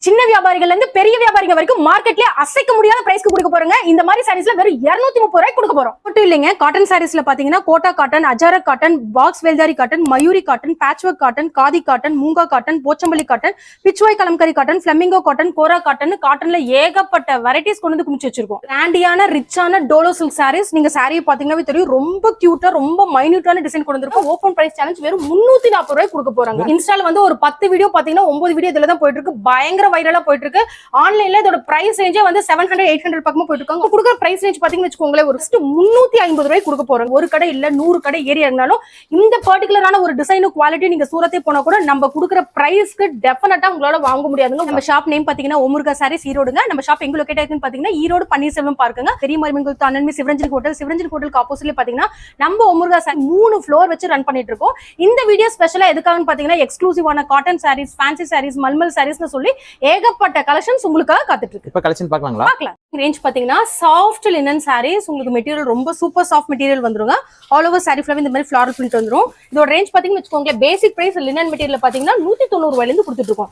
சின்ன வியாபாரிகள்ல இருந்து பெரிய வியாபாரிகள் வரைக்கும் மார்க்கெட்லயே அசைக்க முடியாத பிரைஸ்க்கு கொடுக்க போறோங்க. இந்த மாதிரி சாரீஸ்ல வெறும் 230 ரூபாய்க்கு கொடுக்க போறோம். மட்டும் இல்லைங்க, காட்டன் சாரீஸ்ல பாத்தீங்கன்னா கோட்டா காட்டன், அஜாரக் காட்டன், பாக்ஸ் வெல்தாரி cotton, Mayuri cotton, patchwork cotton, khadi cotton, Moonga cotton, Pochampally cotton, Pichwai Kalamkari cotton, flamingo cotton, Kora cotton, காட்டன்ல ஏகப்பட்ட வெரைட்டிஸ் கொண்டு வந்து குமிச்சு வச்சிருக்கோம். கிராண்டியான ரிச்சான டோலோ சில்க் சாரீஸ். நீங்க சாரியை பாத்தீங்கன்னா தெரியும், ரொம்ப கியூட்டா ரொம்ப மைன்யூட்டான டிசைன் கொண்டு வந்திருக்கோம். ஓபன் பிரைஸ் சேலஞ்ச் வெறும் 340 ரூபாய்க்கு கொடுக்க போறாங்க. இன்ஸ்டால வந்து ஒரு 10 வீடியோ பாத்தீங்கன்னா 9 வீடியோ இதுல தான் போயிட்டு இருக்கு. பயங்கர வைரலா போயிட்டு இருக்கு. ஆன்லைன்ல இதோட பிரைஸ் ரேஞ்சே வந்து 700-800 பக்கமா போயிட்டு இருக்காங்க. கொடுக்குற பிரைஸ் ரேஞ்ச் பாத்தீங்கன்னு வச்சுக்கோங்களேன், ஒரு 350 ரூபாய்க்கு கொடுக்க போறோம். ஒரு கடை இல்ல 100 கடை ஏரியா இருந்தாலும் இந்த பர்டிகுலரான ஒரு டிசைன் குவாலிட்டி நீங்க சூரத்தே போனா கூட நம்ம கொடுக்குற பிரைஸ்க்கு டெஃபினட்டா உங்களால வாங்க முடியாதுங்க. நம்ம ஷாப் நேம் பாத்தீங்கன்னா ஓமுருகா சாரீஸ் ஈரோடுங்க. நம்ம ஷாப் எங்க லொகேட் ஆயிருக்குன்னு பாத்தீங்கன்னா ஈரோடு பன்னீர்செல்வம் பார்க்குங்க. பெரிய மருமங்கல் அண்ணன்மி சிவரஞ்சன் ஹோட்டலுக்கு ஆப்போசிட்ல பாத்தீங்கன்னா நம்ம ஓமுருகா 3 ஃப்ளோர் வச்சு ரன் பண்ணிட்டு இருக்கோம். இந்த வீடியோ ஸ்பெஷலா எதுக்காகன்னு பாத்தீங்கன்னா எக்ஸ்க்ளூசிவான காட்டன் சாரீஸ், ஃபேன்சி சாரீஸ், மல்மல் சாரீஸ்னு சொல்லி ஏகப்பட்ட கலெக்ஷன்ஸ் உங்களுக்காக காத்துட்டு இருக்கு. இப்ப கலெக்ஷன் பார்க்கலாங்களா? பார்க்கலாம். ரேஞ்ச் பாத்தீங்கன்னா சாஃப்ட் லினன் சாரீஸ். உங்களுக்கு மெட்டீரியல் ரொம்ப சூப்பர் சாஃப்ட் மெட்டீரியல் வந்துருங்க. ஆல் ஓவர் சாரி ஃபுல்லாவே இந்த மாதிரி ஃப்ளாரல் பிரிண்ட் வந்துரும். இதோட ரேஞ்ச் பாத்தீங்கன்னா வச்சுக்கோங்களேன், பேசிக் பிரைஸ் லினன் மெட்டீரியல் பாத்தீங்கன்னா 190 ரூபாயில இருந்து கொடுத்துட்டு இருக்கோம்.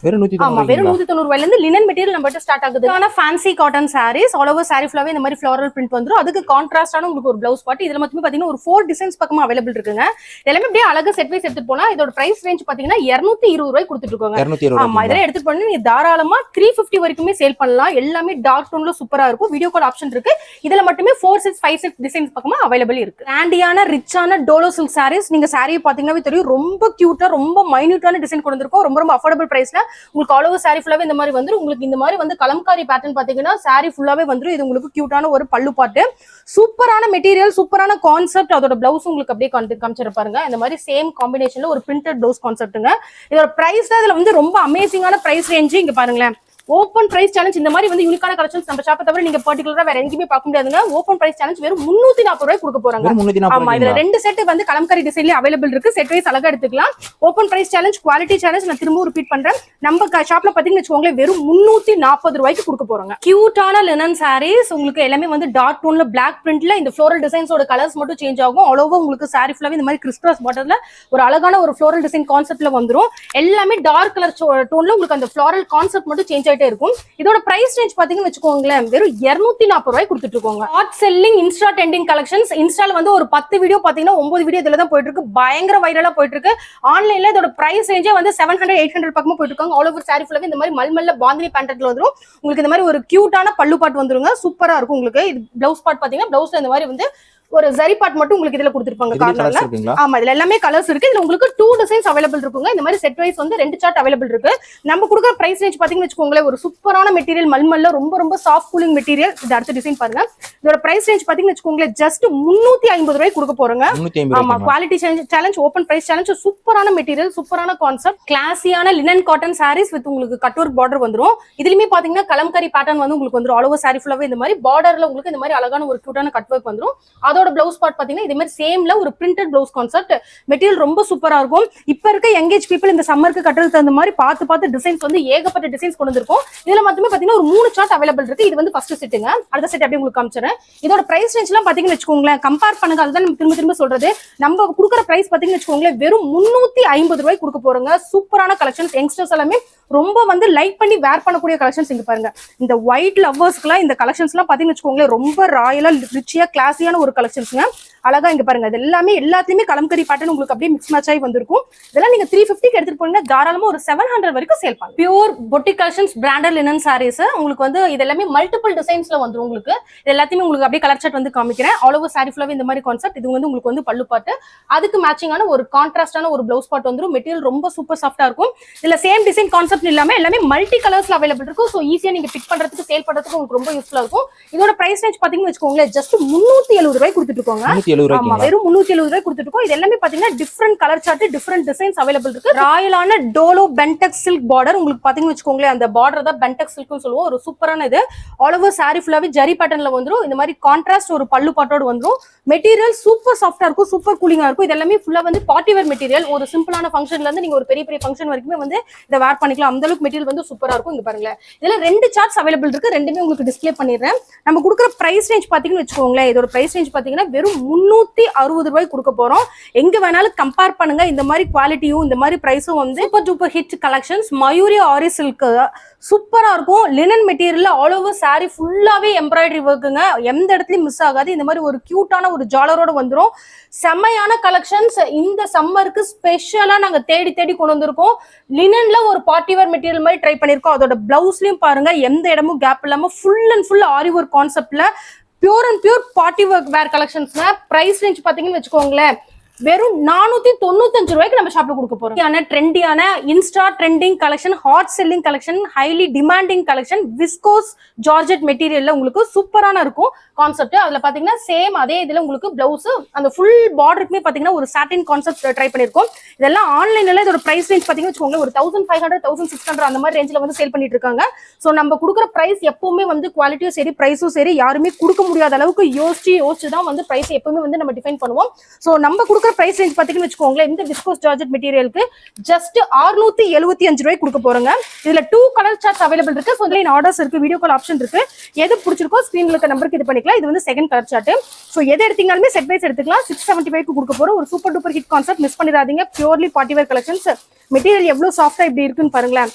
ஆமா, வெறும் 190 ரூபாயில இருந்து லினன் மெட்டீரியல் நம்ம கிட்ட ஸ்டார்ட் ஆகுது. ஆனா fancy cotton saris all over sari ஃபுல்லாவே இந்த மாதிரி ஃப்ளாரல் பிரிண்ட் வந்துரும். அதுக்கு கான்ட்ராஸ்டான உங்களுக்கு ஒரு ப்ளவுஸ் பார்ட். இதுல மட்டுமே பாத்தீங்கன்னா ஒரு 4 டிசைன்ஸ் பக்கமா அவைலபிள் இருக்குங்க. எல்லாமே அப்படியே அழகா செட் வைஸ் எடுத்துட்டு போனா இதோட பிரைஸ் ரேஞ்ச் பாத்தீங்கன்னா 220 ரூபாய் கொடுத்துட்டு இருக்கோங்க. ஆமா, இதெல்லாம் எடுத்துட்டு போனா நீங்க தாராளமா 350 வரைக்குமே சேல் பண்ணலாம். எல்லாமே டார்க் டோன்ல சூப்பரா இருக்கும். வீடியோ கால் ஆப்ஷன் இருக்கு. இதுல மட்டுமே 4 6 5 6 டிசைன்ஸ் பக்கமா அவைலபிள் இருக்கு. கிராண்டியான ரிச்சான டோலோ சில்க் சாரீஸ். நீங்க சாரியை பாத்தீங்கன்னா தெரியும், ரொம்ப கியூட்டா ரொம்ப மைன்யூட்டான டிசைன் கொண்டு வந்திருக்கோம். ரொம்ப அஃபோர்டபிள் பிரைஸ்ல உங்களுக்கு ஆல் ஓவர் சாரி ஃபுல்லாவே இந்த மாதிரி வந்து உங்களுக்கு இந்த மாதிரி வந்து கலம்காரி பேட்டர்ன் பாத்தீங்கன்னா சாரி ஃபுல்லாவே வந்துரும். இது உங்களுக்கு கியூட்டான ஒரு பல்லு பாட்டு, சூப்பரான மெட்டீரியல், சூப்பரான கான்செப்ட். அதோட பிளவுஸ் உங்களுக்கு அப்படியே காமிச்சிருப்பாருங்க. இந்த மாதிரி சேம் காம்பினேஷன்ல ஒரு பிரிண்டட் பிளவுஸ் கான்செப்ட்டுங்க. இதோட பிரைஸ் இதுல வந்து ரொம்ப அமேசிங்கான பிரைஸ் ரேஞ்ச். இங்க பாருங்களேன், ஓபன் பிரைஸ் சேலஞ்ச். இந்த மாதிரி வந்து யூனிக்கான கலெக்ஷன்ஸ் நம்ம ஷாப்பை தவிர நீங்க பர்டிகுலரா வேற எங்கேயுமே பார்க்க முடியாதுங்க. ஓபன் பிரைஸ் சேலஞ்ச் வெறும் 340 ரூபாய் கொடுக்க போறாங்க. ஆமா, இதுல 2 செட் வந்து கலம்கரி டிசைன்ல அவைலபிள் இருக்கு. செட் வைஸ் அழகா எடுத்துக்கலாம். Open price challenge, quality challenge. நான் திரும்ப ரிப்பீட் பண்றேன், நம்ம ஷாப்ல பாத்தீங்கன்னு வச்சுக்கோங்களேன் வெறும் 340 ரூபாய்க்கு கொடுக்க போறாங்க. கியூட்டான லினன் சாரீஸ். உங்களுக்கு எல்லாமே வந்து டார்க் டோன்ல பிளாக் பிரிண்ட்ல இந்த ஃப்ளோரல் டிசைன்ஸோட கலர்ஸ் மட்டும் சேஞ்ச் ஆகும். ஆல் ஓவர் உங்களுக்கு சாரி ஃபுல்லாவே இந்த மாதிரி கிறிஸ்கிராஸ் பாட்டர்ல ஒரு அழகான ஒரு ஃப்ளோரல் டிசைன் கான்செப்ட்ல வந்துரும். எல்லாமே டார்க் கலர் டோன்ல உங்களுக்கு அந்த ஃப்ளோரல் கான்செப்ட் மட்டும் சேஞ்ச் ஆயிட்டே இருக்கும். இதோட பிரைஸ் ரேஞ்ச் பாத்தீங்கன்னு வச்சுக்கோங்களேன் வெறும் 240 ரூபாய் கொடுத்துட்டு இருக்கோங்க. Hot selling Insta trending collections. இன்ஸ்டால வந்து ஒரு 10 வீடியோ பாத்தீங்கன்னா 9 வீடியோ இதுல தான் போயிட்டு இருக்கு. பயங்கர வைரலா போயிட்டு இருக்கு. ஆன்லைன்ல இதோட பிரைஸ் ரேஞ்சே வந்து 700-800 பக்கமா போயிட்டு இருக்காங்க. ஆல் ஓவர் சாரி ஃபுல்லாவே இந்த மாதிரி மல்மல்ல பாந்தினி பேண்டர்ல வந்துரும். உங்களுக்கு இந்த மாதிரி ஒரு கியூட்டான பல்லு பாட் வந்துருங்க. சூப்பரா இருக்கும். உங்களுக்கு இது பிளவுஸ் பார்ட் பாத்தீங்கன்னா பிளவுஸ்ல இந்த மாதிரி வந்து ஒரு ஜரி பார்ட் மட்டும் உங்களுக்கு இதுல கொடுத்திருப்பாங்க கார்னர்ல. ஆமா, இதுல எல்லாமே கலர்ஸ் இருக்கு. இதுல உங்களுக்கு 2 டிசைன்ஸ் அவைலபிள் இருக்குங்க. இந்த மாதிரி செட் வைஸ் வந்து 2 சார்ட் அவைலபிள் இருக்கு. நம்ம கொடுக்குற பிரைஸ் ரேஞ்ச் பாத்தீங்கன்னு வச்சுக்கோங்களேன், ஒரு சூப்பரான மெட்டீரியல் மல்மல்ல ரொம்ப சாஃப்ட் கூலிங் மெட்டீரியல். இது அடுத்த டிசைன் பாருங்க. இதோட பிரைஸ் ரேஞ்ச் பாத்தீங்கன்னு வச்சுக்கோங்களேன் ஜஸ்ட் 350 ரூபாய் கொடுக்க போறோங்க. ஆமா, quality challenge, open price challenge. சூப்பரான மெட்டீரியல், சூப்பரான கான்செப்ட். கிளாஸியான லினன் காட்டன் சாரீஸ் வித் உங்களுக்கு கட்டூர் பார்டர் வந்துரும். இதுலயுமே பாத்தீங்கன்னா கலம்கரி பேட்டர்ன் வந்து உங்களுக்கு வந்து ஆல் ஓவர் சாரி ஃபுல்லாவே இந்த மாதிரி பார்டர்ல உங்களுக்கு இந்த மாதிரி அழகான ஒரு கியூட்டான கட் ஒர்க் வந்துரும். அதோட பிளவுஸ் பார்ட் பாத்தீங்கன்னா இதே மாதிரி சேம்ல ஒரு பிரிண்டட் பிளவுஸ் கான்செப்ட். மெட்டீரியல் ரொம்ப சூப்பரா இருக்கும். இப்ப இருக்க யங்கேஜ் பீப்பிள் இந்த சம்மருக்கு கட்டுறதுக்கு தகுந்த மாதிரி பார்த்து டிசைன்ஸ் வந்து ஏகப்பட்ட டிசைன்ஸ் கொண்டு வந்திருக்கும். இதுல மட்டுமே பாத்தீங்கன்னா ஒரு 3 சார்ட் அவைலபிள் இருக்கு. இது வந்து ஃபர்ஸ்ட் செட்டுங்க. அடுத்த செட் அப்படியே உங்களுக்கு காமிச்சறேன். இதோட பிரைஸ் ரேஞ்ச் எல்லாம் பாத்தீங்கன்னு வச்சுக்கோங்களேன் கம்பேர் பண்ணுங்க. அதுதான் நம்ம திரும்ப சொல்றது. நம்ம கொடுக்குற பிரைஸ் பாத்தீங்கன்னு வச்சுக்கோங்களேன் வெறும் 350 ரூபாய் கொடுக்க போறோங்க. சூப்பரான கலெக்ஷன்ஸ். யங்ஸ்டர்ஸ் எல்லாமே ரொம்ப வந்து லைக் பண்ணி வேர் பண்ணக்கூடிய கலெக்ஷன்ஸ். இங்க பாருங்க, இந்த ஒயிட் லவ்வர்ஸ்க்குலாம் இந்த கலெக்ஷன்ஸ் எல்லாம் பாத்தீங்கன்னு வச்சுக்கோங்களேன் ரொம்ப ராயலா ரிச்சியா கிளாஸியான ஒரு கலெக்ஷன்ஸ்ங்க. அழகா இங்க பாருங்க, இது எல்லாமே எல்லாத்துலயுமே கலம்கரி பேட்டர்ன் உங்களுக்கு அப்படியே மிக்ஸ் மேட்ச் ஆகி வந்திருக்கும். இதெல்லாம் நீங்க 350க்கு எடுத்துட்டு போனீங்கன்னா தாராளமா ஒரு 700 வரைக்கும் சேல் பண்ணலாம். Pure boutique collections, branded linen saris. உங்களுக்கு வந்து இது எல்லாமே மல்டிபிள் டிசைன்ஸ்ல வந்துரும். உங்களுக்கு இது எல்லாத்தையுமே உங்களுக்கு அப்படியே கலர் சார்ட் வந்து காமிக்கிறேன். ஆல் ஓவர் சாரி ஃபுல்லாவே இந்த மாதிரி கான்செப்ட். இது வந்து உங்களுக்கு வந்து பல்லு பாட்டு, அதுக்கு மேட்சிங்கான ஒரு கான்ட்ராஸ்டான ஒரு பிளவுஸ் பாட் வந்துரும். மெட்டீரியல் ரொம்ப சூப்பர் சாஃப்டா இருக்கும். இதுல சேம் டிசைன் கான்செப்ட் இல்லாம எல்லாமே மல்டி கலர்ஸ்ல அவைலபிள் இருக்கும். சோ ஈஸியா நீங்க பிக் பண்றதுக்கு சேல் பண்றதுக்கு உங்களுக்கு ரொம்ப யூஸ்ஃபுல்லா இருக்கும். இதோட பிரைஸ் ரேஞ்ச் பாத்தீங்கன்னு வச்சுக்கோங்களேன் ஜஸ்ட் 370 ரூபாய் கொடுத்துட்டு இருக்கோங்க. ஆமா, வெறும் 370 ரூபாய் கொடுத்துட்டு இருக்கோம். இது எல்லாமே பாத்தீங்கன்னா different colour chart, different designs available இருக்கு. ராயலான டோலோ பென்டெக்ஸ் சில்க் பார்டர். உங்களுக்கு பாத்தீங்கன்னு வச்சுக்கோங்களேன் அந்த பார்டர் தான் பென்டெக்ஸ் சில்க்னு சொல்லுவோம். ஒரு சூப்பரான இது. ஆல் ஓவர் சாரி ஃபுல்லாவே ஜரி பேட்டர்ன்ல வந்துரும். இந்த மாதிரி கான்ட்ராஸ்ட் ஒரு பல்லு பாட்டோட வந்துரும். மெட்டீரியல் சூப்பர் சாஃப்டா இருக்கும், சூப்பர் கூலிங்கா இருக்கும். இது எல்லாமே ஃபுல்லா வந்து பார்ட்டி வேர் மெட்டீரியல். ஒரு சிம்பிளான ஃபங்க்ஷன்ல இருந்து நீங்க ஒரு பெரிய ஃபங்க்ஷன் வரைக்குமே வந்து இதை வேர் பண்ணிக்கலாம். அந்த அளவுக்கு மெட்டீரியல் வந்து சூப்பரா இருக்கும். இங்க பாருங்களேன், இதுல 2 சார்ட்ஸ் அவைலபிள் இருக்கு. ரெண்டுமே உங்களுக்கு டிஸ்ப்ளே பண்ணிடுறேன். நம்ம கொடுக்குற பிரைஸ் ரேஞ்ச் பாத்தீங்கன்னு வச்சுக்கோங்களேன் இதோட பிரைஸ் ரேஞ்ச் பாத்தீங்கன்னா வெறும் 360 ரூபாய்க்கு கொடுக்க போறோம். எங்க வேணாலும் கம்பேர் பண்ணுங்க. இந்த மாதிரி குவாலிட்டியும் இந்த மாதிரி பிரைஸும் வந்து super duper hit collections. Mayuri aari silk சூப்பரா இருக்கும். லினன் மெட்டீரியல்ல ஆல் ஓவர் சாரி ஃபுல்லாவே எம்ப்ராய்டரி ஒர்க்குங்க. எந்த இடத்துலயும் மிஸ் ஆகாது. இந்த மாதிரி ஒரு கியூட்டான ஒரு ஜாலரோட வந்துரும். செம்மையான கலெக்ஷன்ஸ் இந்த சம்மருக்கு ஸ்பெஷலா நாங்க தேடி தேடி கொண்டு வந்திருக்கோம். லினன்ல ஒரு பார்ட்டி வேர் மெட்டீரியல் மாதிரி ட்ரை பண்ணிருக்கோம். அதோட பிளவுஸ்லயும் பாருங்க எந்த இடமும் கேப் இல்லாம full and full aari work கான்செப்ட்ல pure and pure party work wear கலெக்ஷன்ஸ்ங்க. பிரைஸ் ரேஞ்ச் பாத்தீங்கன்னு வச்சுக்கோங்களேன் வெறும் 495 ரூபாய்க்கு நம்ம ஷாப்ல கொடுக்க போறோம். ட்ரெண்டியான Insta trending collection, hot selling collection, highly demanding collection, viscose georgette மெட்டீரியல்ல உங்களுக்கு சூப்பரான இருக்கும் கான்செப்ட். அதுல பாத்தீங்கன்னா சேம் அதே இதுல உங்களுக்கு பிளவுஸ் அந்த ஃபுல் பார்டருக்குமே பாத்தீங்கன்னா ஒரு சாட்டின் கான்செப்ட் ட்ரை பண்ணிருக்கோம். இதெல்லாம் ஆன்லைன்ல இதோட பிரைஸ் ரேஞ்ச் பாத்தீங்கன்னா வச்சுக்கோங்க ஒரு 1500 1600 அந்த மாதிரி ரேஞ்சில வந்து சேல் பண்ணிட்டு இருக்காங்க. சோ நம்ம கொடுக்குற பிரைஸ் எப்பவுமே வந்து குவாலிட்டியும் சரி பிரைஸும் சரி யாருமே கொடுக்க முடியாத அளவுக்கு யோசிச்சு தான் வந்து பிரைஸ் எப்பவுமே வந்து நம்ம டிஃபைன் பண்ணுவோம். சோ நம்ம கொடுக்குற பிரைஸ் ரேஞ்ச் பாத்தீங்கன்னு வச்சுக்கோங்களேன் இந்த விஸ்கோஸ் ஜார்ஜெட் மெட்டீரியலுக்கு ஜஸ்ட் 675 ரூபாய்க்கு கொடுக்க போறோங்க. இதுல 2 கலர் சார்ட்ஸ் அவைலபிள் இருக்கு. சோ இதுல ஆர்டர்ஸ் இருக்கு, வீடியோ கால் ஆப்ஷன் இருக்கு. எது பிடிச்சிருக்கோ ஸ்கிரீன்ல இருக்க நம்பருக்கு இது பண்ணிக்கலாம். இது வந்து செகண்ட் கலர் சார்ட். சோ எது எடுத்தீங்கனாலுமே செட் வைஸ் எடுத்துக்கலாம். 675 கொடுக்க போறோம். ஒரு super duper hit concept miss பண்ணிடாதீங்க. Purely party wear collections. Material எவ்வளவு சாஃப்டா இப்படி இருக்குன்னு பாருங்களேன்.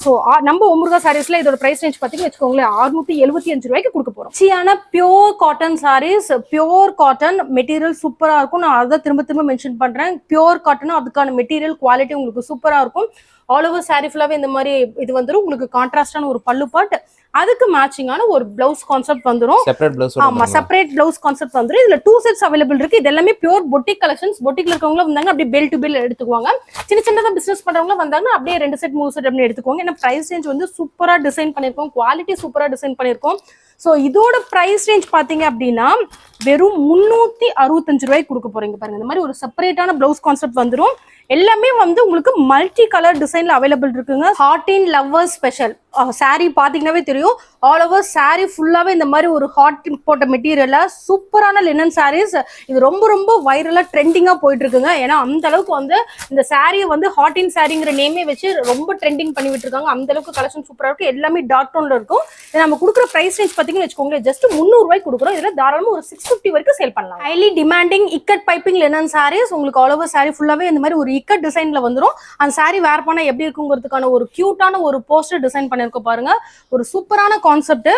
சோ நம்ம ஒமுருகா சாரீஸ்ல இதோட பிரைஸ் ரேஞ்ச் பாத்தீங்கன்னா வச்சுக்கோங்களேன் 675 ரூபாய்க்கு கொடுக்க போறோம். சியான pure cotton saris, pure cotton material சூப்பரா இருக்கும். நான் அதை திரும்ப மென்ஷன் பண்றேன். பியூர் காட்டன் அதுக்கான மெட்டீரியல் குவாலிட்டி உங்களுக்கு சூப்பரா இருக்கும். ஆல் ஓவர் சாரி ஃபுல்லாவே இந்த மாதிரி இது வந்துடும். உங்களுக்கு கான்ட்ராஸ்டான ஒரு பல்லு பாட், அதுக்கு மேட்சிங்கான ஒரு பிளவுஸ் கான்செப்ட் வந்துரும். செப்பரேட் பிளவுஸ், ஆமா செப்பரேட் பிளவுஸ் கான்செப்ட் வந்துரும். இதுல 2 செட்ஸ் அவைலபிள் இருக்கு. இது எல்லாமே பியூர் பொட்டிக் கலெக்ஷன்ஸ். பொட்டிக்ல இருக்கவங்க வந்தாங்க அப்படியே பெல் டு பெல் எடுத்துக்குவாங்க. சின்னதா பிசினஸ் பண்றவங்க வந்தாங்க அப்படியே 2 செட் 3 செட் அப்படி எடுத்துக்குவாங்க. ஏன்னா பிரைஸ் ரேஞ்ச் வந்து சூப்பரா டிசைன் பண்ணிருக்கோம். குவாலிட்டி சூப்பரா டிசைன் பண்ணிருக்கோம். சோ இதோட பிரைஸ் ரேஞ்ச் பாத்தீங்க அப்படின்னா வெறும் 365 ரூபாய்க்கு கொடுக்க போறீங்க. பாருங்க இந்த மாதிரி ஒரு செப்பரேட்டான பிளவுஸ் கான்செப்ட் வந்துரும். எல்லாமே வந்து உங்களுக்கு மல்டி கலர் டிசைன்ல அவைலபிள் இருக்குங்க. ஹாட் இன் லவ்வர் ஸ்பெஷல் சாரி பாத்தீங்கன்னாவே தெரியும். ஆல் ஓவர் சாரி ஃபுல்லாவே இந்த மாதிரி ஒரு ஹாட் போட்ட மெட்டீரியல்ல சூப்பரான லினன் சாரீஸ். இது ரொம்ப வைரலா ட்ரெண்டிங்கா போயிட்டு இருக்குங்க. ஏன்னா அந்த அளவுக்கு வந்து இந்த சாரியை வந்து ஹாட் இன் சாரிங்கிற நேமே வச்சு ரொம்ப ட்ரெண்டிங் பண்ணி விட்டுருக்காங்க. அந்த அளவுக்கு கலெக்ஷன் சூப்பரா இருக்கு. எல்லாமே டார்க் டோன்ல இருக்கும். நம்ம கொடுக்குற பிரைஸ் ரேஞ்ச் பாத்தீங்கன்னு வச்சுக்கோங்களேன் ஜஸ்ட் 300 ரூபாய்க்கு கொடுக்குறோம். இதுல தாராளமா ஒரு 650 வரைக்கும் சேல் பண்ணலாம். Highly demanding ikat piping linen saris. உங்களுக்கு ஆல் ஓவர் சாரி ஃபுல்லாவே இந்த மாதிரி ஒரு இக்கட் டிசைன்ல வந்துரும். அந்த சாரி வேர் பண்ணா எப்படி இருக்குங்கிறதுக்கான ஒரு கியூட்டான ஒரு போஸ்டர் டிசைன் பண்ணிருக்கோம் பாருங்க. ஒரு சூப்பரான கான்செப்ட்.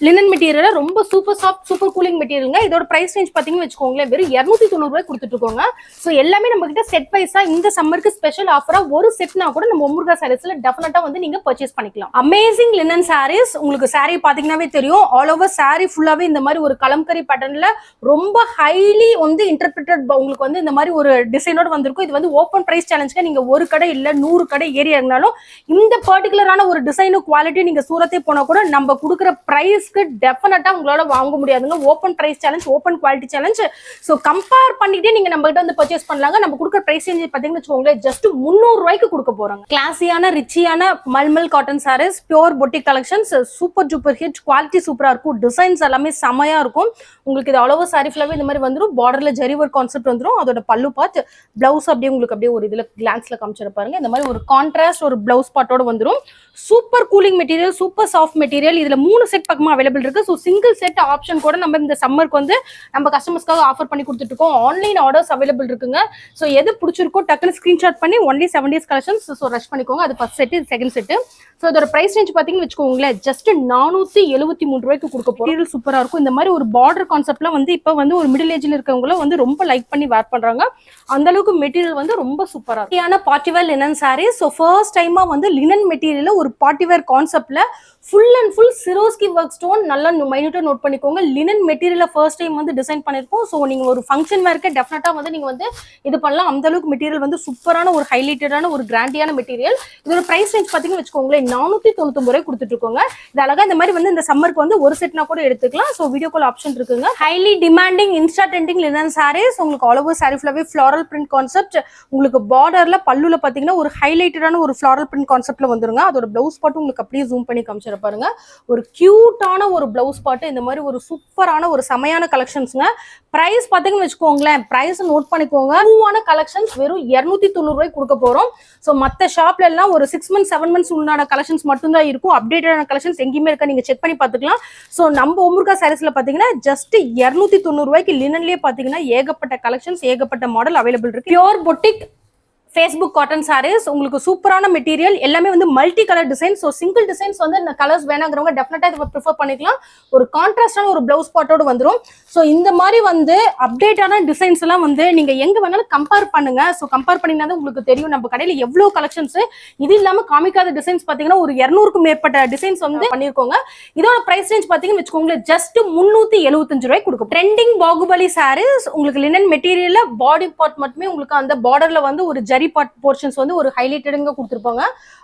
லினன் மெட்டீரியல் ரொம்ப சூப்பர் சாஃப்ட் சூப்பர் கூலிங் மெட்டீரியல்ங்க. இதோட பிரைஸ் ரேஞ்ச் பாத்தீங்கன்னு வச்சுக்கோங்களேன் வெறும் 290 ரூபாய் கொடுத்துட்டு இருக்கோங்க. சோ எல்லாமே நம்ம கிட்ட செட் வைஸா இந்த சம்மருக்கு ஸ்பெஷல் ஆஃபரா ஒரு செட்னா கூட நம்ம ஒமுருகா சாரீஸ்ல டெஃபினட்டா வந்து நீங்க பர்ச்சேஸ் பண்ணிக்கலாம். Amazing linen saris. உங்களுக்கு சாரி பாத்தீங்கன்னாவே தெரியும். ஆல் ஓவர் சாரி ஃபுல்லாவே இந்த மாதிரி ஒரு கலம்கரி பேட்டர்ன்ல ரொம்ப ஹைலி வந்து இன்டர்பிரட்டட் உங்களுக்கு வந்து இந்த மாதிரி ஒரு டிசைனோட வந்திருக்கும். இது வந்து ஓப்பன் பிரைஸ் சேலஞ்சுக்கு நீங்க ஒரு கடை இல்ல 100 கடை ஏரியா இருந்தாலும் இந்த பர்டிகுலரான ஒரு டிசைனும் குவாலிட்டி நீங்க சூரத்தே போனா கூட நம்ம கொடுக்குற பிரைஸ் டெஃபினட்டா உங்களால வாங்க முடியாதுங்க. Open price challenge, open quality challenge. So compare பண்ணிட்டே நீங்க நம்ம கிட்ட வந்து பர்ச்சேஸ் பண்ணலாங்க. நம்ம கொடுக்குற பிரைஸ் ரேஞ்ச் பாத்தீங்கன்னு வச்சுக்கோங்களேன் ஜஸ்ட் 300 ரூபாய்க்கு கொடுக்க போறாங்க. கிளாஸியான ரிச்சியான mulmul cotton saris, pure boutique collections, super duper hit, quality சூப்பரா இருக்கும். டிசைன்ஸ் எல்லாமே செமையா இருக்கும். உங்களுக்கு இது ஆல் ஓவர் சாரி ஃபுல்லாவே இந்த மாதிரி வந்துரும். பார்டர்ல ஜரி ஒர்க் கான்செப்ட் வந்துரும். அதோட பல்லு பார்ட், பிளவுஸ் அப்படியே உங்களுக்கு அப்படியே ஒரு இதுல கிளான்ஸ்ல காமிச்சிட பாருங்க. இந்த மாதிரி ஒரு கான்ட்ராஸ்ட் ஒரு பிளவுஸ் பார்ட்டோட வந்துரும். Super cooling material, super soft material. இதுல 3 செட் பக்கமா அவைலபிள் இருக்கு. சோ சிங்கிள் செட் ஆப்ஷன் கூட நம்ம இந்த சம்மருக்கு வந்து நம்ம கஸ்டமர்ஸ்க்காக ஆஃபர் பண்ணி கொடுத்துட்டு இருக்கோம். ஆன்லைன் ஆர்டர்ஸ் அவைலபிள் இருக்குங்க. சோ எது பிடிச்சிருக்கோ டக்குனு ஸ்கிரீன்ஷாட் பண்ணி only 7 days collections so rush பண்ணிக்கோங்க. அது ஃபர்ஸ்ட் செட், இது செகண்ட் செட். சோ இதோட பிரைஸ் ரேஞ்ச் பாத்தீங்கன்னு வச்சுக்கோங்களேன் ஜஸ்ட் 473 ரூபாய்க்கு கொடுக்க போறோம். மெட்டீரியல் சூப்பரா இருக்கும். இந்த மாதிரி ஒரு பார்டர் கான்செப்ட்ல வந்து இப்ப வந்து ஒரு மிடில் ஏஜ்ல இருக்கவங்கள வந்து ரொம்ப லைக் பண்ணி வேர் பண்றாங்க. அந்த அளவுக்கு மெட்டீரியல் வந்து ரொம்ப சூப்பரா இருக்கும். Party wear linen saris. So first டைமா வந்து லினன் மெட்டீரியல்ல ஒரு பார்ட்டி வேர் கான்செப்ட்ல full and full Swarovski work stone நல்லா மைனூட்டா நோட் பண்ணிக்கோங்க. லினன் மெட்டீரியல் ஃபர்ஸ்ட் டைம் வந்து டிசைன் பண்ணிருக்கோம். சோ நீங்க ஒரு ஃபங்க்ஷன் வேர்க்கு டெஃபினட்டா வந்து நீங்க வந்து இது பண்ணலாம். அந்த அளவுக்கு மெட்டீரியல் வந்து சூப்பரான ஒரு ஹைலைட்டடான ஒரு கிராண்டியான மெட்டீரியல். இதோட பிரைஸ் ரேஞ்ச் பாத்தீங்கன்னு வச்சுக்கோங்களேன் 499 ரூபாய் கொடுத்துட்டு இருக்கோங்க. இது அழகா இந்த மாதிரி வந்து இந்த சம்மருக்கு வந்து ஒரு செட்னா கூட எடுத்துக்கலாம். சோ வீடியோ கால் ஆப்ஷன் இருக்குங்க. Highly demanding Insta trending linen saris. உங்களுக்கு ஆல் ஓவர் சாரி ஃபுல்லாவே ஃப்ளாரல் பிரிண்ட் கான்செப்ட். உங்களுக்கு பார்டர்ல பல்லுல பாத்தீங்கன்னா ஒரு ஹைலைட்டடான ஒரு ஃப்ளாரல் பிரிண்ட் கான்செப்ட்ல வந்துருங்க. அதோட பிளவுஸ் பாட்டு உங்களுக்கு அப்படியே ஜூம் பண்ணி காமிச்சிட பாருங்க. ஒரு கியூட்டான சூப்பரான ஒரு பிளவுஸ் பாட்டு, இந்த மாதிரி ஒரு சூப்பரான ஒரு செமையான கலெக்ஷன்ஸ்ங்க. பிரைஸ் பாத்தீங்கன்னு வச்சுக்கோங்களேன், பிரைஸ் நோட் பண்ணிக்கோங்க. பூவான கலெக்ஷன்ஸ் வெறும் 290 ரூபாய்க்கு கொடுக்க போறோம். சோ மத்த ஷாப்ல எல்லாம் ஒரு 6 months 7 months உண்டான கலெக்ஷன்ஸ் மட்டும் தான் இருக்கும். அப்டேட்டடான கலெக்ஷன்ஸ் எங்கேயுமே இருக்க, நீங்க செக் பண்ணி பாத்துக்கலாம். சோ நம்ம ஓமுருகா சாரீஸ்ல பாத்தீங்கன்னா ஜஸ்ட் 290 ரூபாய்க்கு லினன்லயே பாத்தீங்கன்னா ஏகப்பட்ட கலெக்ஷன்ஸ், ஏகப்பட்ட மாடல் அவைலபிள் இருக்கு. Pure boutique Facebook cotton saris, உங்களுக்கு சூப்பரான மெட்டீரியல், எல்லாமே வந்து multi colour design. So single designs வந்து இந்த கலர்ஸ் வேணாங்கிறவங்க டெஃபினட்டா இதை ப்ரிஃபர் பண்ணிக்கலாம். ஒரு கான்ட்ராஸ்டான ஒரு பிளவுஸ் பாட்டோடு வந்துடும். ஸோ இந்த மாதிரி வந்து அப்டேட்டான டிசைன்ஸ் எல்லாம் வந்து நீங்க எங்க வேணாலும் கம்பேர் பண்ணுங்க. ஸோ கம்பேர் பண்ணிங்கன்னா உங்களுக்கு தெரியும் நம்ம கடையில எவ்வளவு கலெக்ஷன்ஸ். இது இல்லாம காமிக்காத டிசைன்ஸ் பாத்தீங்கன்னா ஒரு 200க்கும் மேற்பட்ட டிசைன்ஸ் வந்து பண்ணிருக்கோங்க. இதோட பிரைஸ் ரேஞ்ச் பாத்தீங்கன்னு வச்சுக்கோங்களேன், ஜஸ்ட் 375 ரூபாய் கொடுக்கும். ட்ரெண்டிங் பாகுபலி சாரீஸ், உங்களுக்கு லினன் மெட்டீரியல்ல பாடி பார்ட் மட்டுமே உங்களுக்கு அந்த பார்டர்ல வந்து ஒரு ஜரி பார்ட் போர்ஷன்ஸ் வந்து ஒரு ஹைலைட்டடுங்க கொடுத்துருப்பாங்க.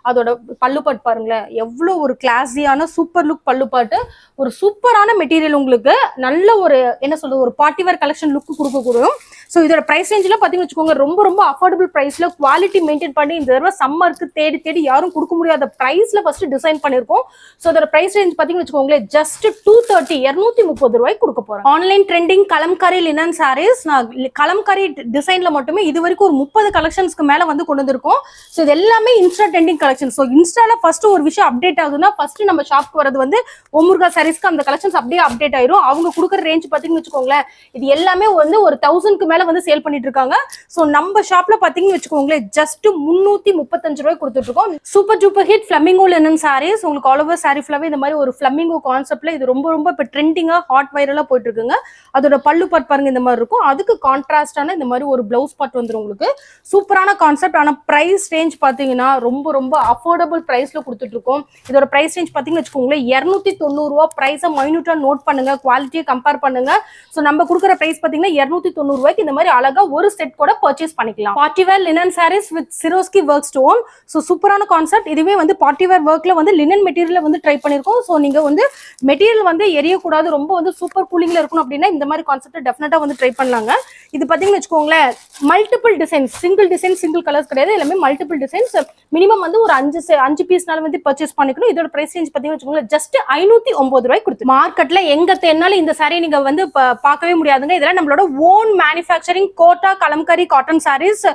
அதோட பல்லு பாட் பாருங்களேன், எவ்வளவு ஒரு கிளாஸியான சூப்பர் லுக் பல்லு பாட்டு. ஒரு சூப்பரான மெட்டீரியல், உங்களுக்கு நல்ல ஒரு என்ன சொல்றது, ஒரு பார்ட்டி வேர் கலெக்ஷன் லுக் கொடுக்கக்கூடும். ஸோ இதோட பிரைஸ் ரேஞ்சில் பார்த்தீங்கன்னு வச்சுக்கோங்க, ரொம்ப ரொம்ப அஃபோர்டபுள் பிரைஸ்ல குவாலிட்டி மெயின்டைன் பண்ணி இந்த தடவை சம்மருக்கு தேடி தேடி யாரும் கொடுக்க முடியாத பிரைஸ்ல ஃபர்ஸ்ட் டிசைன் பண்ணிருக்கோம். ஸோ இதோட பிரைஸ் ரேஞ்ச் பார்த்தீங்கன்னு வச்சுக்கோங்களேன், ஜஸ்ட் 230 ரூபாய்க்கு கொடுக்க போறோம். Online trending kalamkari linen saris, நான் கலம்காரி டிசைன்ல மட்டுமே இது வரைக்கும் ஒரு 30 கலெக்ஷன்ஸ்க்கு மேல வந்து கொண்டு வந்திருக்கோம். ஸோ இது எல்லாமே இன்ஸ்டா ட்ரெண்டிங் கலெக்ஷன். ஸோ இன்ஸ்டால ஃபர்ஸ்ட் ஒரு விஷயம் அப்டேட் ஆகுதுன்னா ஃபர்ஸ்ட் நம்ம ஷாப்க்கு வரது வந்து ஓமுருகா சாரீஸ்க்கு அந்த கலெக்ஷன்ஸ் அப்படியே அப்டேட் ஆயிரும். அவங்க கொடுக்குற ரேஞ்ச் பார்த்தீங்கன்னு வச்சுக்கோங்களேன், இது எல்லாமே வந்து ஒரு 1000க்கு மேல வந்து சேல் பண்ணிட்டு இருக்காங்க. சோ நம்ம ஷாப்ல பாத்தீங்கன்னு வச்சுக்கோங்களேன், ஜஸ்ட் 335 ரூபாய் கொடுத்துட்டு இருக்கோம். Super duper hit flamingo linen saris, உங்களுக்கு ஆல் ஓவர் சாரி ஃபுல்லாவே இந்த மாதிரி ஒரு ஃபிளமிங்கோ கான்செப்ட்ல இது ரொம்ப ரொம்ப இப்ப ட்ரெண்டிங்கா ஹாட் வைரலா போயிட்டு இருக்குங்க. அதோட பல்லு பாட் பாருங்க இந்த மாதிரி இருக்கும். அதுக்கு கான்ட்ராஸ்டான இந்த மாதிரி ஒரு பிளவுஸ் பாட் வந்துரும். உங்களுக்கு சூப்பரான கான்செப்ட். ஆனா பிரைஸ் ரேஞ்ச் பாத்தீங்கன்னா ரொம்ப ரொம்ப அஃபோர்டபுள் பிரைஸ்ல கொடுத்துட்டு இருக்கோம். இதோட பிரைஸ் ரேஞ்ச் பாத்தீங்கன்னு வச்சுக்கோங்களேன், 290 ரூபாய். பிரைஸை மைனூட்டா நோட் பண்ணுங்க, குவாலிட்டியை கம்பேர் பண்ணுங்க. சோ நம்ம கொடுக்குற பிரைஸ் பாத்தீங்கன்னா 290 ரூபாய்க்கு இந்த மாதிரி அழகா ஒரு செட் கூட பர்ச்சேஸ் பண்ணிக்கலாம். Party wear linen saris with Swarovski work stone. So சூப்பரான கான்செப்ட். இதுவே வந்து பார்ட்டி வேர் வர்க்ல வந்து லினன் மெட்டீரியல் வந்து ட்ரை பண்ணிருக்கோம். சோ நீங்க வந்து மெட்டீரியல் வந்து எரியக்கூடாது, ரொம்ப வந்து சூப்பர் கூலிங்ல இருக்கணும் அப்படின்னா இந்த மாதிரி கான்செப்ட் டெஃபினட்டா வந்து ட்ரை பண்ணலாங்க. இது பாத்தீங்கன்னு வச்சுக்கோங்களேன், multiple designs, single design single colours கிடையாது, எல்லாமே மல்டிபிள் டிசைன்ஸ். மினிமம் வந்து ஒரு 5 பீஸ்னால வந்து பர்ச்சேஸ் பண்ணிக்கணும். இதோட பிரைஸ் ரேஞ்ச் பாத்தீங்கன்னு வச்சுக்கோங்களேன், ஜஸ்ட் 509 ரூபாய் கொடுத்து. மார்க்கெட்ல எங்க தேடினாலும் இந்த சாரி நீங்க வந்து பார்க்கவே முடியாதுங்க. இதெல்லாம் நம்மளோட own manufacturing Kota kalamkari cotton saris.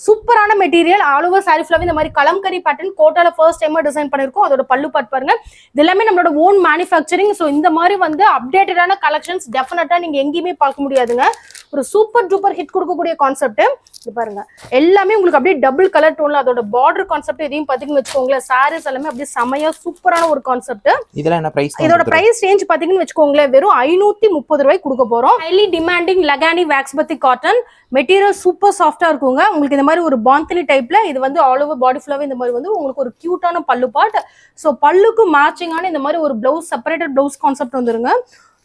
சூப்பரான மெட்டீரியல், ஆல் ஓவர் சாரி ஃபுல்லாவே இந்த மாதிரி கலம்காரி பேட்டர்ன் கோட்டால ஃபர்ஸ்ட் டைமா டிசைன் பண்ணிருக்கோம். அதோட பல்லு பாட் பாருங்க, இது எல்லாமே நம்மளோட ஓன் மேனுஃபேக்சரிங். சோ இந்த மாதிரி வந்து அப்டேட்டடான கலெக்ஷன்ஸ் டெஃபினட்டா நீங்க எங்கேயுமே பார்க்க முடியாதுங்க. ஒரு சூப்பர் டூப்பர் ஹிட் கொடுக்கக்கூடிய கான்செப்ட். இது பாருங்க, எல்லாமே உங்களுக்கு அப்படியே டபுள் கலர் டோன்ல அதோட பார்டர் கான்செப்ட். இதையும் பாத்தீங்கன்னு வச்சுக்கோங்களேன், சாரீஸ் எல்லாமே அப்படியே செமையா சூப்பரான ஒரு கான்செப்ட். இதெல்லாம் என்ன பிரைஸ்? இதோட பிரைஸ் ரேஞ்ச் பாத்தீங்கன்னு வச்சுக்கோங்களேன், வெறும் 530 ரூபாய் கொடுக்க போறோம். ஹைலி டிமாண்டிங் லகானி வேக்ஸ்பத்தி காட்டன் மெட்டீரியல், சூப்பர் சாஃப்டா இருக்குங்க. உங்களுக்கு இந்த மாதிரி ஒரு பாந்தினி டைப்ல இது வந்து ஆல் ஓவர் பாடி ஃபுல்லாவே இந்த மாதிரி வந்து உங்களுக்கு ஒரு கியூட்டான பல்லு பாட். சோ பல்லுக்கு மேட்சிங்கான இந்த மாதிரி ஒரு பிளவுஸ், செப்பரேட்டட் பிளவுஸ் கான்செப்ட் வந்துருங்க.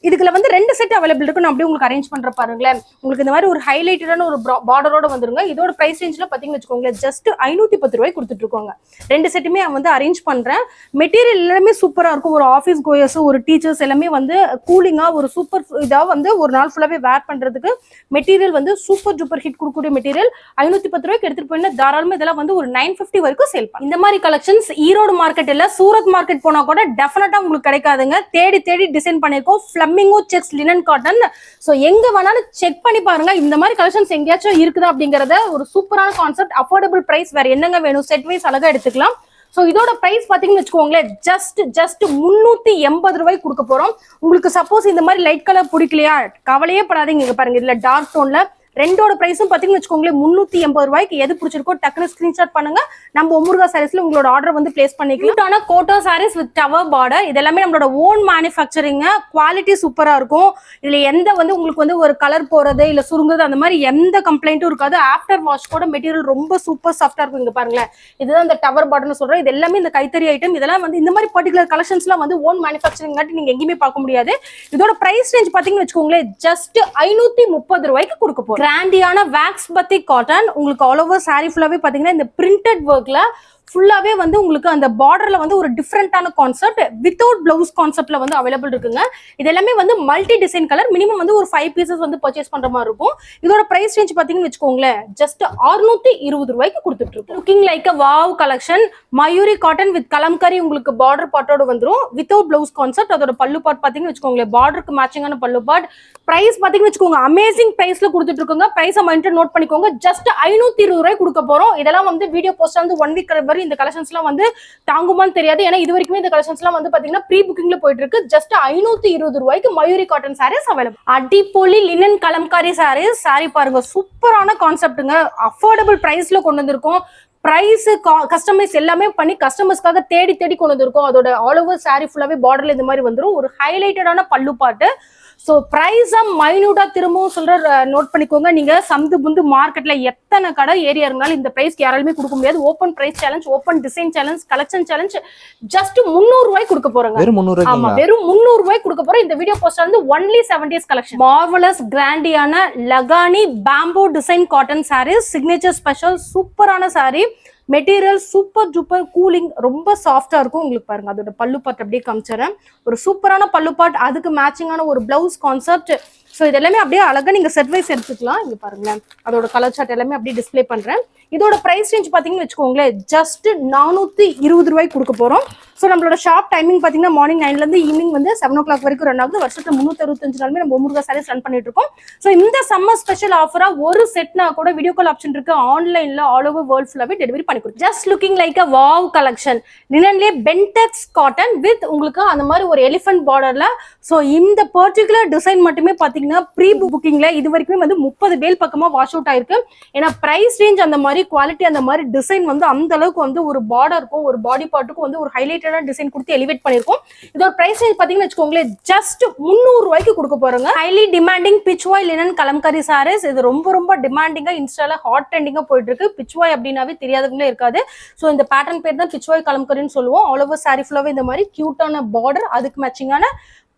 இதுக்குள்ள வந்து 2 செட் அவைலபிள் இருக்கு. நான் அப்படியே உங்களுக்கு அரேஞ்ச் பண்ற பாருங்களேன். உங்களுக்கு இந்த மாதிரி ஒரு ஹைலைட்டடான ஒரு பார்டரோட வந்துருங்க. இதோட பிரைஸ் ரேஞ்ச்ல பாத்தீங்கன்னு வச்சுக்கோங்களேன், ஜஸ்ட் 510 ரூபாய் கொடுத்துட்டு இருக்கோங்க. 2 செட்டுமே வந்து அரேஞ்ச் பண்றேன். மெட்டீரியல் எல்லாமே சூப்பரா இருக்கும். ஒரு ஆஃபீஸ் கோயர்ஸ், ஒரு டீச்சர்ஸ் எல்லாமே வந்து கூலிங்கா ஒரு சூப்பர் இதா வந்து ஒரு நாள் ஃபுல்லாவே வேர் பண்றதுக்கு மெட்டீரியல் வந்து சூப்பர் டூப்பர் ஹிட் கொடுக்கக்கூடிய மெட்டீரியல். 510 ரூபாய்க்கு எடுத்துட்டு போயினா தாராளமா இதெல்லாம் வந்து ஒரு 950 வரைக்கும் சேல் பண்ணலாம். இந்த மாதிரி கலெக்ஷன்ஸ் ஈரோடு மார்க்கெட் இல்ல, சூரத் மார்க்கெட் போனா கூட டெஃபினட்டா உங்களுக்கு கிடைக்காதுங்க. தேடி தேடி டிசைன் பண்ணிருக்கோம். Flamingo sex linen cotton. So எங்க வேணாலும் செக் பண்ணி பாருங்க, இந்த மாதிரி கலெக்ஷன்ஸ் எங்கேயாச்சும் இருக்குதா அப்படிங்கறத. ஒரு சூப்பரான கான்செப்ட், அஃபோர்டபுள் பிரைஸ். வேற என்னங்க வேணும், செட் வைஸ் அழகா எடுத்துக்கலாம். சோ இதோட பிரைஸ் பாத்தீங்கன்னு வச்சுக்கோங்களேன், ஜஸ்ட் 380 ரூபாய் கொடுக்க போறோம். உங்களுக்கு சப்போஸ் இந்த மாதிரி லைட் கலர் பிடிக்கலையா, கவலையே படாதீங்க. இங்க பாருங்க, இதுல டார்க் டோன்ல ரெண்டோட பிரைஸும் பாத்தீங்கன்னு வச்சுக்கோங்களேன் 380 ரூபாய்க்கு. எது பிடிச்சிருக்கோ டக்குனு ஸ்கிரீன்ஷாட் பண்ணுங்க, நம்ம ஓமுருகா சாரீஸ்ல உங்களோட ஆர்டர் வந்து பிளேஸ் பண்ணிக்கலாம். ஆனா Kota saris with tower border, இதெல்லாமே நம்மளோட ஓன் மேனுஃபேக்சரிங். குவாலிட்டி சூப்பரா இருக்கும். இதுல எந்த வந்து உங்களுக்கு வந்து ஒரு கலர் போறது இல்ல சுருங்குறது அந்த மாதிரி எந்த கம்ப்ளைண்ட்டும் இருக்காது. ஆஃப்டர் வாஷ் கூட மெட்டீரியல் ரொம்ப சூப்பர் சாஃப்டா இருக்கும். இங்க பாருங்களேன், இதுதான் இந்த டவர் பார்டர்னு சொல்றேன். இது எல்லாமே இந்த கைத்தறி ஐட்டம். இதெல்லாம் வந்து இந்த மாதிரி பர்டிகுலர் கலெக்ஷன்ஸ் எல்லாம் வந்து ஓன் மேனுஃபேக்சரிங் காட்டி நீங்க எங்கேயுமே பார்க்க முடியாது. இதோட பிரைஸ் ரேஞ்ச் பாத்தீங்கன்னு வச்சுக்கோங்களேன், ஜஸ்ட் 530 ரூபாய்க்கு கொடுக்க போறோம். கிராண்டியான வேக்ஸ் பத்தி காட்டன், உங்களுக்கு ஆல் ஓவர் சாரி ஃபுல்லாவே பாத்தீங்கன்னா இந்த பிரிண்டட் ஒர்க்ல ஃபுல்லாவே வந்து உங்களுக்கு அந்த பார்டர்ல வந்து ஒரு டிஃப்ரெண்டான கான்செப்ட் வித்தவுட் பிளவுஸ் கான்செப்ட்ல வந்து அவைலபிள் இருக்குங்க. இது எல்லாமே வந்து மல்டி டிசைன் கலர், மினிமம் வந்து ஒரு 5 பீசஸ் வந்து பர்ச்சேஸ் பண்ற மாதிரி இருக்கும். இதோட பிரைஸ் ரேஞ்ச் பாத்தீங்கன்னு வச்சுக்கோங்களேன், ஜஸ்ட் 620 ரூபாய்க்கு கொடுத்துட்டு இருக்கோம். Looking like a wow collection, Mayuri cotton with kalamkari உங்களுக்கு பார்டர் பாட்டோட வந்துரும் வித்தவுட் பிளவுஸ் கான்செப்ட். அதோட பல்லு பாட் பாத்தீங்கன்னு வச்சுக்கோங்களேன், பார்டருக்கு மேட்சிங்கான பல்லு பாட். பிரைஸ் பாத்தீங்கன்னு வச்சுக்கோங்க, அமேசிங் பிரைஸ்ல கொடுத்துட்டு இருக்கோங்க. பிரைஸ் மைண்ட் நோட் பண்ணிக்கோங்க, ஜஸ்ட் 520 ரூபாய் கொடுக்க போறோம். இதெல்லாம் வந்து வீடியோ போஸ்ட் வந்து 1 வீக் வரை இந்த கலெக்ஷன்ஸ் எல்லாம் வந்து தாங்குமான்னு தெரியாது. ஏன்னா இது வரைக்குமே இந்த கலெக்ஷன்ஸ் எல்லாம் வந்து பாத்தீங்கன்னா ப்ரீ புக்கிங்ல போயிட்டு இருக்கு. ஜஸ்ட் 520 ரூபாய்க்கு மயூரி காட்டன் சாரீஸ் அவைலபிள். அடிப்பொலி லினன் கலம்காரி சாரீஸ். சாரி பாருங்க, சூப்பரான கான்செப்ட்டுங்க. அஃபோர்டபுள் பிரைஸ்ல கொண்டு வந்திருக்கோம். பிரைஸ் கஸ்டமைஸ் எல்லாமே பண்ணி கஸ்டமர்ஸ்க்காக தேடி தேடி கொண்டு வந்திருக்கோம். அதோட ஆல் ஓவர் சாரி ஃபுல்லாவே பார்டர்ல இந்த மாதிரி வந்துடும். ஒரு ஹைலைட்டடான பல்லு பாட்டு. ஸோ ப்ரைஸா மைன்யூட்டா திரும்பவும் சொல்ற நோட் பண்ணிக்கோங்க. நீங்க சந்து புந்து மார்க்கெட்ல எத்தனை கடை ஏரியா இருந்தாலும் இந்த பிரைஸ்க்கு யாராலுமே கொடுக்க முடியாது. Open price challenge, open design challenge, collection challenge, just 300 ரூபாய் கொடுக்க போறாங்க. ஆமா, வெறும் 300 ரூபாய் கொடுக்க போறோம். இந்த வீடியோ போஸ்ட் வந்து ஒன்லி 70s கலெக்ஷன். மார்வலஸ் கிராண்டியான லகானி bamboo design cotton saris, signature special. சூப்பரான sari, material super duper cooling, ரொம்ப சாஃப்டா இருக்கும். உங்களுக்கு பாருங்க, அதோட பல்லு பாட் அப்படியே காமிச்சிடறேன். ஒரு சூப்பரான பல்லு பாட், அதுக்கு மேட்சிங்கான ஒரு பிளவுஸ் கான்செப்ட். ஸோ இது எல்லாமே அப்படியே அழகா நீங்க செட் வைஸ் எடுத்துக்கலாம். இங்க பாருங்களேன், அதோட கலர் சார்ட் எல்லாமே அப்படியே டிஸ்பிளே பண்றேன். இதோட பிரைஸ் ரேஞ்ச் பாத்தீங்கன்னு வச்சுக்கோங்களேன், ஜஸ்ட் 420 ரூபாய்க்கு கொடுக்க போறோம். ஸோ நம்மளோட ஷாப் டைமிங் பாத்தீங்கன்னா மார்னிங் 9ல இருந்து ஈவினிங் வந்து 7 o'clock வரைக்கும் ரன் ஆகுது. வருஷத்துல 365 நாளுமே நம்ம முருகா சாரீஸ் ரன் பண்ணிட்டு இருக்கோம். ஸோ இந்த சம்மர் ஸ்பெஷல் ஆஃபரா ஒரு செட்னா கூட வீடியோ கால் ஆப்ஷன் இருக்கு. ஆன்லைன்ல ஆல் ஓவர் வேர்ல்ட் ஃபுல்லாவே டெலிவரி பண்ணி கொடுக்கும். Just looking like a wow collection. லினன்லயே பென்டெக்ஸ் காட்டன் வித் உங்களுக்கு அந்த மாதிரி ஒரு எலிஃபென்ட் பார்டர்ல. ஸோ இந்த பர்டிகுலர் டிசைன் மட்டுமே பாத்தீங்கன்னா ப்ரீ புக்கிங்ல இது வரைக்குமே வந்து 30 பேல் பக்கமா வாஷ் அவுட் ஆயிருக்கு. ஏன்னா பிரைஸ் ரேஞ்ச் அந்த மாதிரி, குவாலிட்டி அந்த மாதிரி, டிசைன் வந்து அந்த அளவுக்கு வந்து ஒரு பார்டருக்கும் ஒரு பாடி பார்ட்டுக்கும் வந்து ஒரு ஹைலைட்டடான டிசைன் கொடுத்து எலிவேட் பண்ணிருக்கோம். இதோட பிரைஸ் ரேஞ்ச் பாத்தீங்கன்னு வச்சுக்கோங்களேன், ஜஸ்ட் 300 ரூபாய்க்கு கொடுக்க போறாங்க. Highly demanding pichwai linen Kalamkari saris. இது ரொம்ப ரொம்ப டிமாண்டிங்கா இன்ஸ்டால ஹாட் ட்ரெண்டிங்கா போயிட்டு இருக்கு. பிச்வாய் அப்படின்னாவே தெரியாதவங்களே இருக்காது. ஸோ இந்த பேட்டர்ன் பேர் தான் பிச்வாய் கலம்காரின்னு சொல்லுவோம். ஆல் ஓவர் சாரி ஃபுல்லாவே இந்த மாதிரி கியூட்டான பார்டர், அதுக்கு மேட்சிங்கான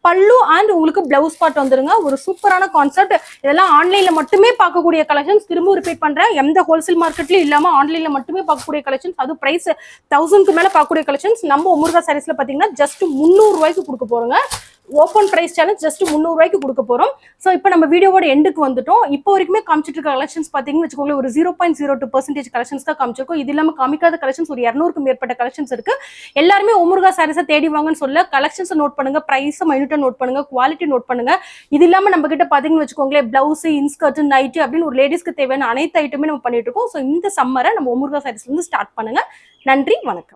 பல்லு அண்ட் உங்களுக்கு பிளவுஸ் பார்ட் வந்துருங்க. ஒரு சூப்பரான கான்செப்ட். இதெல்லாம் ஆன்லைன்ல மட்டுமே பார்க்கக்கூடிய கலெக்ஷன்ஸ். திரும்ப ரிப்பீட் பண்றேன், எந்த ஹோல்சேல் மார்க்கெட்லயும் இல்லாம ஆன்லைன்ல மட்டுமே பார்க்கக்கூடிய கலெக்ஷன்ஸ். அது பிரைஸ் 1000க்கு மேல பார்க்கக்கூடிய கலெக்ஷன்ஸ். நம்ம முருகா சாரீஸ்ல பாத்தீங்கன்னா ஜஸ்ட் 300 ரூபாய்க்கு கொடுக்க போறோங்க. ஓப்பன் பிரைஸ் சேலஞ்ச் ஜஸ்ட் 300 ரூபாய்க்கு கொடுக்க போறோம். ஸோ இப்போ நம்ம வீடியோவோட எண்டுக்கு வந்துட்டோம். இப்போ வரைக்குமே காமிச்சிட்டு இருக்க கலெக்ஷன்ஸ் பாத்தீங்கன்னு வச்சுக்கோங்களேன், ஒரு 0.02% கலெக்ஷன்ஸ் தான் காமிச்சிருக்கோம். இது இல்லாம காமிக்காத கலெக்ஷன்ஸ் ஒரு 200க்கும் மேற்பட்ட கலெக்ஷன்ஸ் இருக்கு. எல்லாருமே முருகா சாரீஸை தேடி வாங்கன்னு சொல்ல, கலெக்ஷன்ஸ் நோட் பண்ணுங்க, பிரைஸ் மைனூட்டா நோட் பண்ணுங்க, குவாலிட்டி நோட் பண்ணுங்க. இது இல்லாம நம்ம கிட்ட பாத்தீங்கன்னு வச்சுக்கோங்களேன், பிளவுஸ், இன்ஸ்கர்ட், நைட்டி அப்படின்னு ஒரு லேடிஸ்க்கு தேவையான அனைத்து ஐட்டமே நம்ம பண்ணிட்டு இருக்கோம். ஸோ இந்த சம்மரை நம்ம முருகா சாரீஸ்ல இருந்து ஸ்டார்ட் பண்ணுங்க. நன்றி, வணக்கம்.